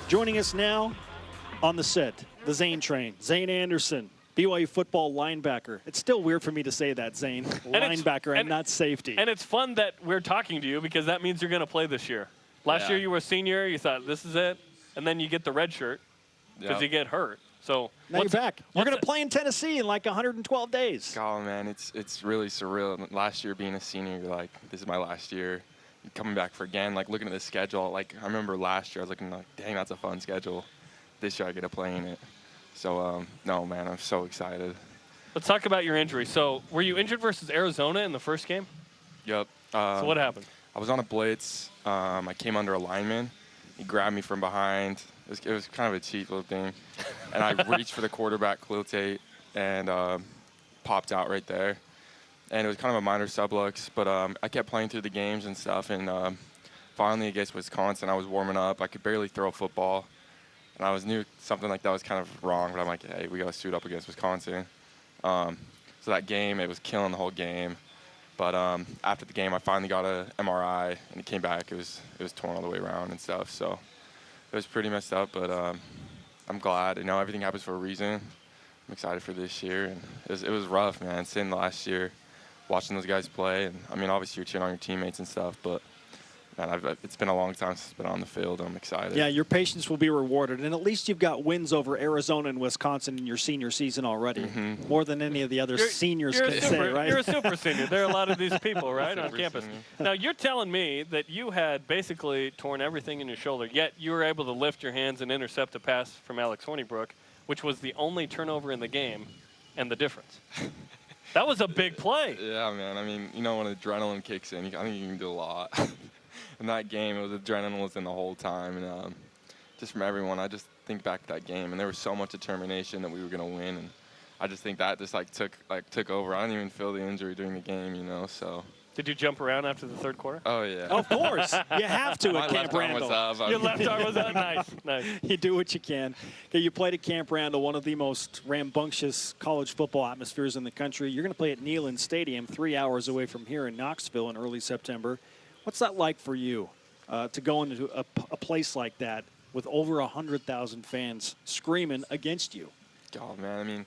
Joining us now on the set, the Zayne train, Zayne Anderson, BYU football linebacker. It's still weird for me to say that, Zayne. Linebacker and not safety. And it's fun that we're talking to you because that means you're going to play this year. Last year you were a senior. You thought, this is it. And then you get the red shirt because you get hurt. So now you're back. You're going to play in Tennessee in like 112 days. Oh, man, it's really surreal. Last year being a senior, you're like, this is my last year. Coming back for again, like looking at the schedule. Like I remember last year I was looking like, dang, that's a fun schedule. This year I get to play in it. So, no, man, I'm so excited. Let's talk about your injury. So were you injured versus Arizona in the first game? Yep. So what happened? I was on a blitz. I came under a lineman. He grabbed me from behind. It was kind of a cheap little thing. And I reached for the quarterback cleatate and popped out right there. And it was kind of a minor sublux, but I kept playing through the games and stuff. And finally against Wisconsin, I was warming up. I could barely throw a football. And I knew something like that was kind of wrong, but I'm like, hey, we got to suit up against Wisconsin. So that game, it was killing the whole game. But after the game, I finally got an MRI, and it came back. It was torn all the way around and stuff. So it was pretty messed up, but I'm glad. You know, everything happens for a reason. I'm excited for this year. And it was rough, man, sitting last year, watching those guys play. And, I mean, obviously you're cheering on your teammates and stuff, but man, it's been a long time since I've been on the field. I'm excited. Yeah, your patience will be rewarded. And at least you've got wins over Arizona and Wisconsin in your senior season already. Mm-hmm. More than any of the other seniors can say, right? You're a super senior. There are a lot of these people, right, on campus. Senior. Now, you're telling me that you had basically torn everything in your shoulder, yet you were able to lift your hands and intercept a pass from Alex Hornibrook, which was the only turnover in the game and the difference. That was a big play. Yeah, man. I mean, you know, when adrenaline kicks in, I think you can do a lot. In that game, it was adrenaline was in the whole time, and just from everyone, I just think back to that game, and there was so much determination that we were going to win, and I just think that just took over. I didn't even feel the injury during the game, you know. So. Did you jump around after the third quarter? Oh yeah. Of course, you have to at Camp Randall. Your left arm was up. Nice. You do what you can. Okay, you played at Camp Randall, one of the most rambunctious college football atmospheres in the country. You're going to play at Neyland Stadium, 3 hours away from here in Knoxville in early September. What's that like for you to go into a place like that with over 100,000 fans screaming against you? God, man, I mean,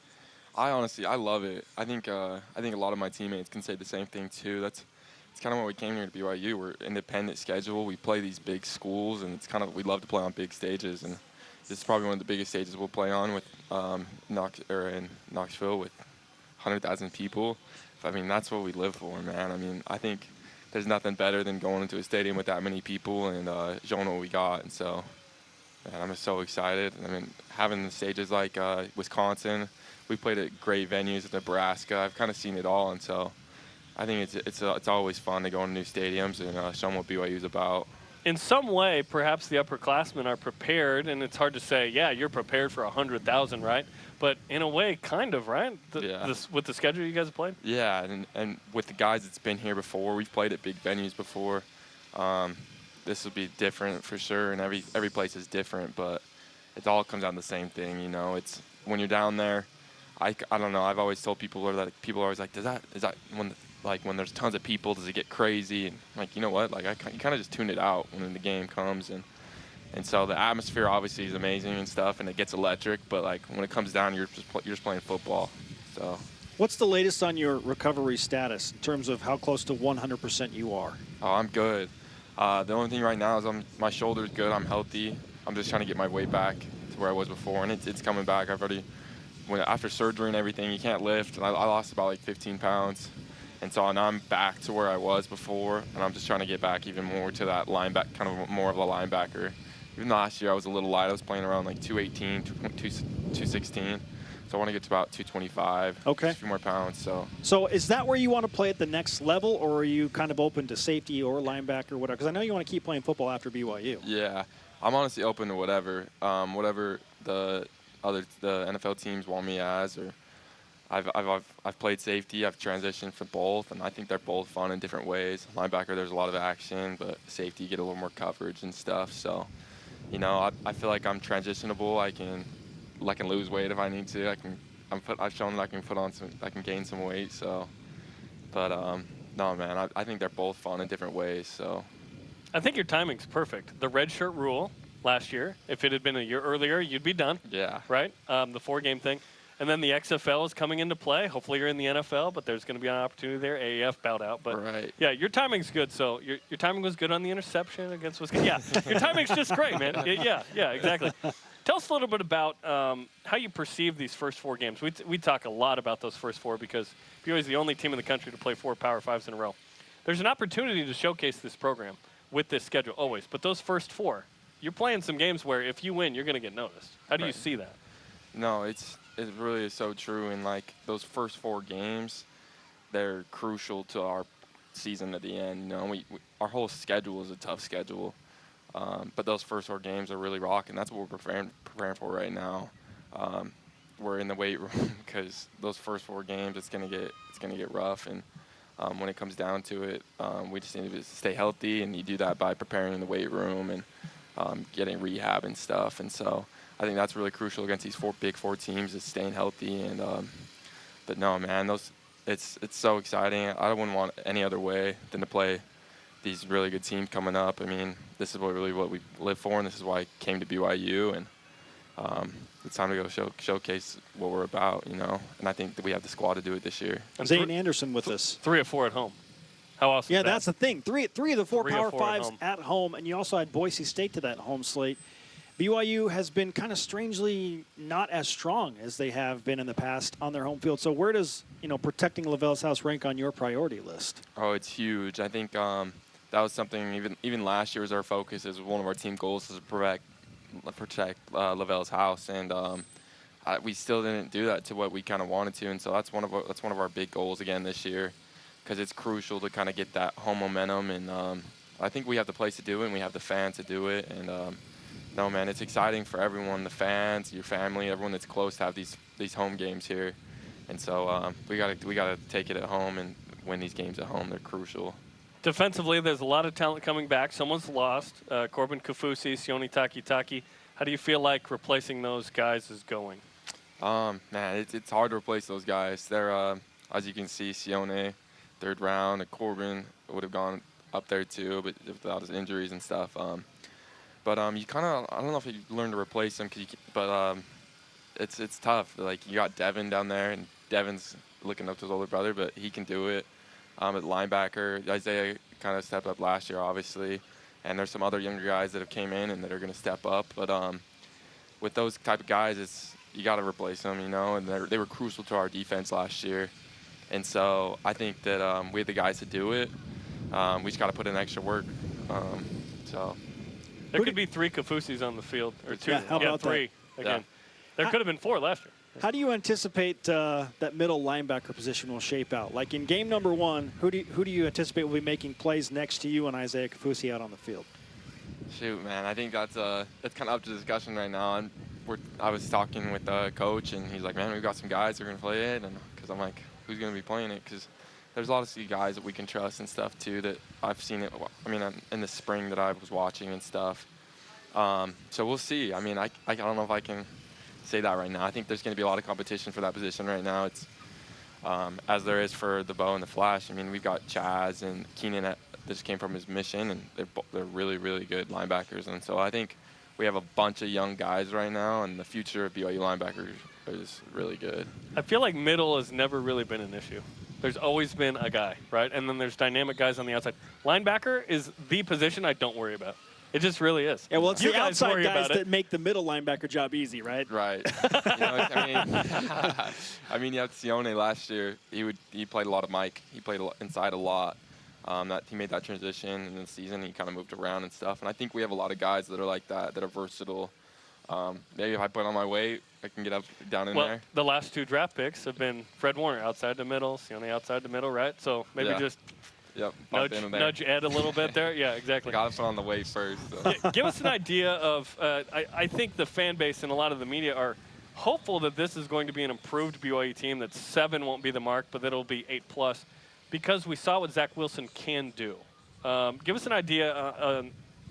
I love it. I think a lot of my teammates can say the same thing too. It's kind of why we came here to BYU. We're independent schedule. We play these big schools, and we love to play on big stages. And this is probably one of the biggest stages we'll play on with in Knoxville with 100,000 people. I mean, that's what we live for, man. I mean, I think there's nothing better than going into a stadium with that many people and showing what we got. And so, man, I'm just so excited. I mean, having the stages like Wisconsin, we played at great venues at Nebraska. I've kind of seen it all, and so I think it's always fun to go into new stadiums and show them what BYU's about. In some way, perhaps the upperclassmen are prepared, and it's hard to say, yeah, you're prepared for 100,000, right? But in a way, kind of, right? With the schedule you guys have played? Yeah, and with the guys that's been here before, we've played at big venues before. This will be different for sure, and every place is different, but it all comes down to the same thing, you know. It's when you're down there, I don't know. I've always told people people are always like, is that when there's tons of people, does it get crazy? And like, you know what? Like you kind of just tune it out when the game comes, and so the atmosphere obviously is amazing and stuff, and it gets electric. But like when it comes down, you're just playing football. So. What's the latest on your recovery status in terms of how close to 100% you are? Oh, I'm good. The only thing right now is my shoulder's good. I'm healthy. I'm just trying to get my weight back to where I was before, and it's coming back. After surgery and everything, you can't lift, and I lost about like 15 pounds. And so now I'm back to where I was before, and I'm just trying to get back even more to that linebacker, kind of more of a linebacker. Even last year I was a little light. I was playing around like 218, 216. So I want to get to about 225. Okay. Just a few more pounds. So is that where you want to play at the next level, or are you kind of open to safety or linebacker or whatever? Because I know you want to keep playing football after BYU. Yeah, I'm honestly open to whatever. Whatever the NFL teams want me as, or I've played safety. I've transitioned for both, and I think they're both fun in different ways. Linebacker, there's a lot of action, but safety, you get a little more coverage and stuff. So, you know, I feel like I'm transitionable. I can lose weight if I need to. I've shown that I can gain some weight. So, but no, man, I think they're both fun in different ways. So, I think your timing's perfect. The red shirt rule, last year. If it had been a year earlier, you'd be done. Yeah. Right? The 4-game thing. And then the XFL is coming into play. Hopefully you're in the NFL, but there's going to be an opportunity there. AAF bowed out. But right. yeah, your timing's good. So your timing was good on the interception against Wisconsin. Yeah, your timing's just great, man. Yeah, exactly. Tell us a little bit about how you perceive these first 4 games. We talk a lot about those first 4 because BYU is the only team in the country to play 4 Power 5s in a row. There's an opportunity to showcase this program with this schedule always. But those first 4, you're playing some games where if you win, you're going to get noticed. How do you see that? No, it really is so true. And, like, those first 4 games, they're crucial to our season at the end. You know, our whole schedule is a tough schedule. But those first 4 games are really rocking. That's what we're preparing for right now. We're in the weight room because those first 4 games, it's gonna get rough. And when it comes down to it, we just need to stay healthy, and you do that by preparing in the weight room and getting rehab and stuff. And so I think that's really crucial against these big four teams, is staying healthy. And but no, man, it's so exciting. I wouldn't want any other way than to play these really good teams coming up. I mean, this is what we live for, and this is why I came to BYU. And it's time to go showcase what we're about, you know. And I think that we have the squad to do it this year. And Zayne Anderson with us. 3 or 4 at home. How awesome? Yeah, that's the thing. Three of the 4 Power 5s at home, and you also had Boise State to that home slate. BYU has been kind of strangely not as strong as they have been in the past on their home field. So where does, protecting Lavelle's house rank on your priority list? Oh, it's huge. I think that was something even last year was our focus. As one of our team goals is to protect Lavelle's house, and we still didn't do that to what we kind of wanted to. And so that's one of our big goals again this year, because it's crucial to kind of get that home momentum. And I think we have the place to do it, and we have the fans to do it. And no, man, it's exciting for everyone, the fans, your family, everyone that's close to have these home games here. And so we gotta take it at home and win these games at home. They're crucial. Defensively, there's a lot of talent coming back. Someone's lost. Corbin Kafusi, Sione Takitaki. How do you feel like replacing those guys is going? Man, it's hard to replace those guys. They're, as you can see, Sione, 3rd round, and Corbin would have gone up there too, but without his injuries and stuff. But you kind of, I don't know if you learn to replace them, but it's tough. Like, you got Devin down there, and Devin's looking up to his older brother, but he can do it. At linebacker, Isaiah kind of stepped up last year, obviously, and there's some other younger guys that have came in and that are going to step up. But with those type of guys, you got to replace them, and they were crucial to our defense last year. And so I think that we have the guys to do it. We just got to put in extra work. So there could be 3 Kafusis on the field, or 2. Yeah, how about 3 that? again. Yeah. There could have been 4 last year. How do you anticipate that middle linebacker position will shape out? Like in game number 1, who do you anticipate will be making plays next to you and Isaiah Kafusi out on the field? Shoot, man, I think that's kind of up to discussion right now. I was talking with the coach, and he's like, man, we've got some guys who are going to play it. And because I'm like, who's going to be playing it? Because there's a lot of guys that we can trust and stuff, too, that I've seen it. I mean, in the spring that I was watching and stuff. So we'll see. I mean, I don't know if I can say that right now. I think there's going to be a lot of competition for that position right now. It's as there is for the Bow and the Flash. I mean, we've got Chaz and Keenan that just came from his mission, and they're really, really good linebackers. And so I think we have a bunch of young guys right now, and the future of BYU linebackers is really good. I feel like middle has never really been an issue. There's always been a guy, right? And then there's dynamic guys on the outside. Linebacker is the position I don't worry about. It just really is. Yeah, well, it's you the outside guys that it. make the middle linebacker job easy, right? Right. I mean, you have Sione last year. He played a lot of Mike. He played inside a lot. He made that transition in the season. He kind of moved around and stuff. And I think we have a lot of guys that are like that are versatile. Maybe if I put on my weight, I can get up down in there. The last 2 draft picks have been Fred Warner outside the middle, Sione outside the middle, right? So maybe just nudge Ed a little bit there. Yeah, exactly. Got to put on the weight first. So. Give us an idea of, I think the fan base and a lot of the media are hopeful that this is going to be an improved BYU team, that 7 won't be the mark, but that it'll be 8+, because we saw what Zach Wilson can do. Give us an idea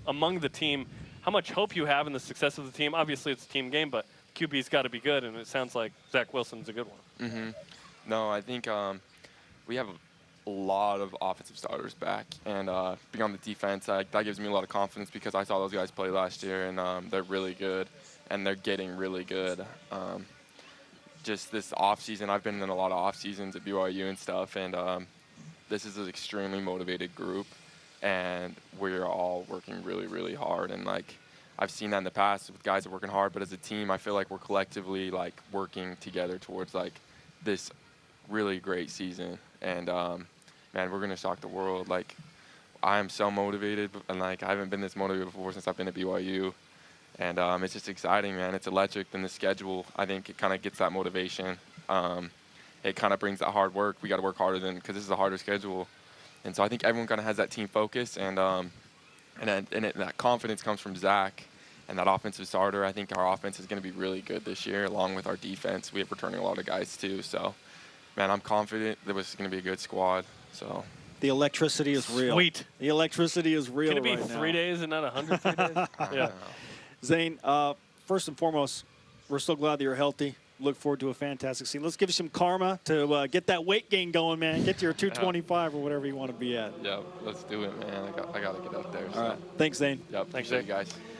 among the team, how much hope you have in the success of the team. Obviously, it's a team game, but QB's got to be good, and it sounds like Zach Wilson's a good one. Mm-hmm. No, I think we have a lot of offensive starters back, and being on the defense, that gives me a lot of confidence because I saw those guys play last year, and they're really good, and they're getting really good. Just this offseason, I've been in a lot of off seasons at BYU and stuff, and this is an extremely motivated group, and we're all working really, really hard. And like I've seen that in the past with guys that are working hard, but as a team, I feel like we're collectively like working together towards like this really great season. And man, we're gonna shock the world. Like I am so motivated, and like I haven't been this motivated before since I've been at BYU. And it's just exciting, man. It's electric. Then the schedule, I think it kind of gets that motivation. It kind of brings that hard work. We got to work harder because this is a harder schedule. And so I think everyone kind of has that team focus, and that confidence comes from Zach and that offensive starter. I think our offense is going to be really good this year, along with our defense. We have returning a lot of guys too. So, man, I'm confident that this is going to be a good squad. So. The electricity is real. Sweet. The electricity is real. Can it be right 3 now. days and not 103 days? Yeah. Zayne, first and foremost, we're so glad that you're healthy. Look forward to a fantastic season. Let's give you some karma to get that weight gain going, man. Get to your 225 or whatever you want to be at. Yeah, let's do it, man. I got to get out there. All right. Thanks, Zayne. Yep. Thanks, Zayne, Zayne. guys.